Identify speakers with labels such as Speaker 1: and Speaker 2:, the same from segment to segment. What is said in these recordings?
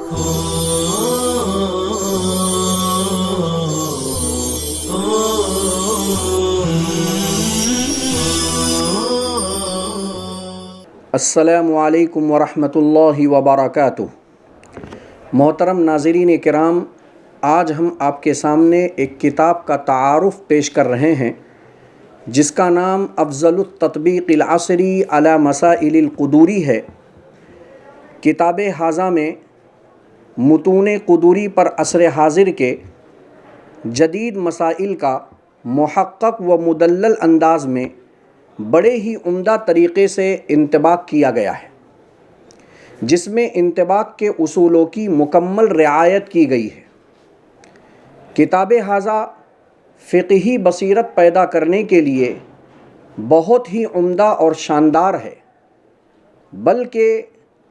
Speaker 1: السلام علیکم ورحمۃ اللہ وبرکاتہ۔ محترم ناظرین کرام، آج ہم آپ کے سامنے ایک کتاب کا تعارف پیش کر رہے ہیں جس کا نام افضل التطبیق العصری علی مسائل القدوری ہے۔ کتاب ہاذا میں متون قدوری پر عصر حاضر کے جدید مسائل کا محقق و مدلل انداز میں بڑے ہی عمدہ طریقے سے انطباق کیا گیا ہے، جس میں انطباق کے اصولوں کی مکمل رعایت کی گئی ہے۔ کتاب ہاذا فقہی بصیرت پیدا کرنے کے لیے بہت ہی عمدہ اور شاندار ہے، بلکہ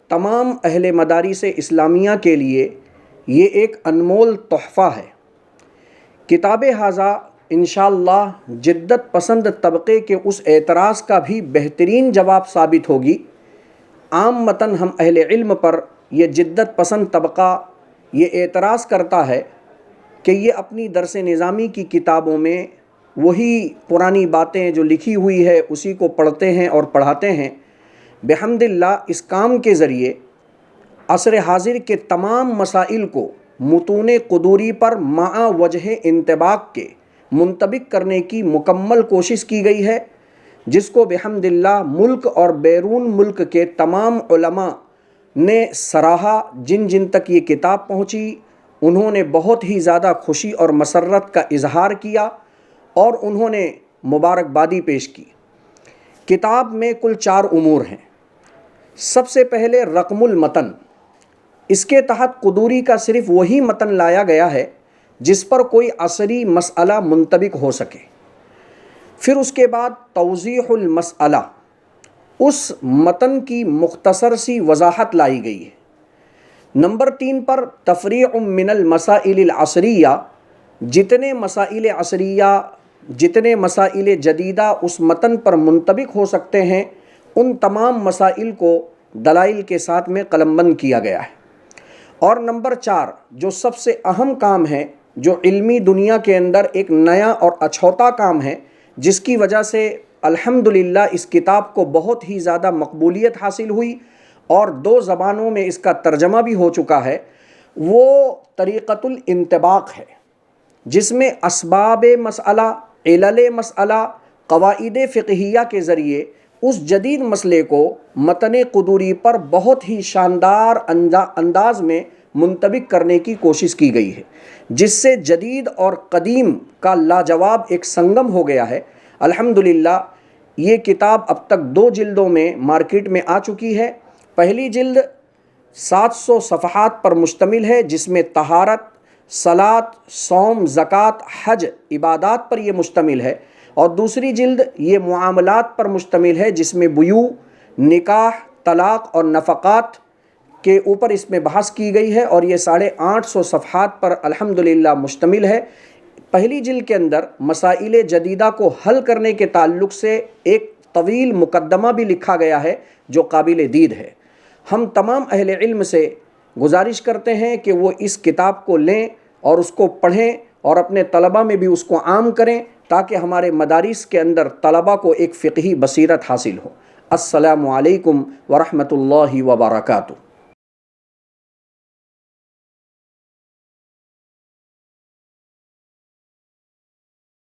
Speaker 1: تمام اہل مدارس اسلامیہ کے لیے یہ ایک انمول تحفہ ہے۔ کتاب ہاذا انشاءاللہ جدت پسند طبقے کے اس اعتراض کا بھی بہترین جواب ثابت ہوگی۔ عام متن ہم اہل علم پر یہ جدت پسند طبقہ یہ اعتراض کرتا ہے کہ یہ اپنی درس نظامی کی کتابوں میں وہی پرانی باتیں جو لکھی ہوئی ہے اسی کو پڑھتے ہیں اور پڑھاتے ہیں۔ بحمد اللہ اس کام کے ذریعے عصر حاضر کے تمام مسائل کو متون قدوری پر مع وجہ انطباق کے منطبق کرنے کی مکمل کوشش کی گئی ہے، جس کو بحمد اللہ ملک اور بیرون ملک کے تمام علماء نے سراہا۔ جن جن تک یہ کتاب پہنچی انہوں نے بہت ہی زیادہ خوشی اور مسرت کا اظہار کیا اور انہوں نے مبارکبادی پیش کی۔ کتاب میں کل 4 امور ہیں۔ سب سے پہلے رقم المتن، اس کے تحت قدوری کا صرف وہی متن لایا گیا ہے جس پر کوئی عصری مسئلہ منطبق ہو سکے۔ پھر اس کے بعد توضیح المسئلہ، اس متن کی مختصر سی وضاحت لائی گئی ہے۔ نمبر 3 پر تفریع من المسائل العصریہ، جتنے مسائل عصریہ جتنے مسائل جدیدہ اس متن پر منطبق ہو سکتے ہیں ان تمام مسائل کو دلائل کے ساتھ میں قلم بند کیا گیا ہے۔ اور نمبر 4 جو سب سے اہم کام ہے، جو علمی دنیا کے اندر ایک نیا اور اچھوتا کام ہے، جس کی وجہ سے الحمدللہ اس کتاب کو بہت ہی زیادہ مقبولیت حاصل ہوئی اور 2 زبانوں میں اس کا ترجمہ بھی ہو چکا ہے، وہ طریقۃ الانطباق ہے، جس میں اسباب مسئلہ، علل مسئلہ، قواعد فقہیہ کے ذریعے اس جدید مسئلے کو متن قدوری پر بہت ہی شاندار انداز میں منطبق کرنے کی کوشش کی گئی ہے، جس سے جدید اور قدیم کا لاجواب ایک سنگم ہو گیا ہے۔ الحمدللہ یہ کتاب اب تک 2 جلدوں میں مارکیٹ میں آ چکی ہے۔ پہلی جلد 700 صفحات پر مشتمل ہے، جس میں طہارت، صلاۃ، صوم، زکوٰۃ، حج عبادات پر یہ مشتمل ہے، اور دوسری جلد یہ معاملات پر مشتمل ہے، جس میں بیوع، نکاح، طلاق اور نفقات کے اوپر اس میں بحث کی گئی ہے، اور یہ 850 صفحات پر الحمدللہ مشتمل ہے۔ پہلی جلد کے اندر مسائل جدیدہ کو حل کرنے کے تعلق سے ایک طویل مقدمہ بھی لکھا گیا ہے جو قابل دید ہے۔ ہم تمام اہل علم سے گزارش کرتے ہیں کہ وہ اس کتاب کو لیں اور اس کو پڑھیں اور اپنے طلبہ میں بھی اس کو عام کریں، تاکہ ہمارے مدارس کے اندر طلبہ کو ایک فقہی بصیرت حاصل ہو۔ السلام علیکم ورحمۃ اللہ وبرکاتہ۔